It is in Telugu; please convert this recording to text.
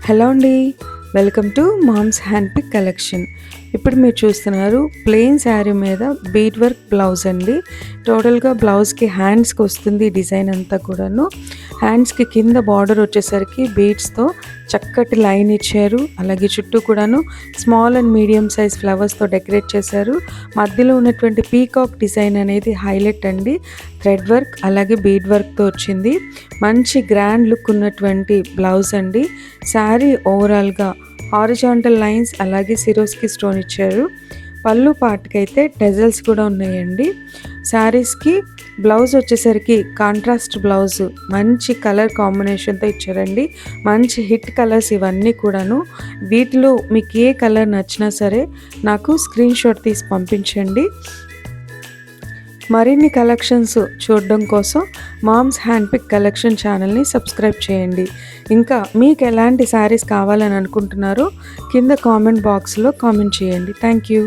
హలో అండి, welcome to mom's hand pick collection. ఇప్పుడు మీరు చూస్తున్నారు ప్లెయిన్ శారీ మీద బీడ్ వర్క్ బ్లౌజ్ అండి. టోటల్గా బ్లౌజ్కి హ్యాండ్స్కి వస్తుంది డిజైన్ అంతా కూడాను. హ్యాండ్స్కి కింద బార్డర్ వచ్చేసరికి బీడ్స్తో చక్కటి లైన్ ఇచ్చారు. అలాగే చుట్టూ కూడాను స్మాల్ అండ్ మీడియం సైజ్ ఫ్లవర్స్తో డెకరేట్ చేశారు. మధ్యలో ఉన్నటువంటి పీకాక్ డిజైన్ అనేది హైలైట్ అండి. థ్రెడ్ వర్క్ అలాగే బీడ్ వర్క్తో వచ్చింది. మంచి గ్రాండ్ లుక్ ఉన్నటువంటి బ్లౌజ్ అండి. శారీ ఓవరాల్గా హారిజాంటల్ లైన్స్ అలాగే సిరోస్కి స్టోన్ ఇచ్చారు. పళ్ళు పార్ట్కి అయితే టెజల్స్ కూడా ఉన్నాయండి. శారీస్కి బ్లౌజ్ వచ్చేసరికి కాంట్రాస్ట్ బ్లౌజ్ మంచి కలర్ కాంబినేషన్తో ఇచ్చారండి. మంచి హిట్ కలర్స్ ఇవన్నీ కూడాను. వీటిలో మీకు ఏ కలర్ నచ్చినా సరే నాకు స్క్రీన్ షాట్ తీసి పంపించండి. మరిన్ని కలెక్షన్స్ చూడడం కోసం మామ్స్ హ్యాండ్ పిక్ కలెక్షన్ ఛానల్ని సబ్స్క్రైబ్ చేయండి. ఇంకా మీకు ఎలాంటి శారీస్ కావాలని అనుకుంటున్నారో కింద కామెంట్ బాక్స్లో కామెంట్ చేయండి. Thank you.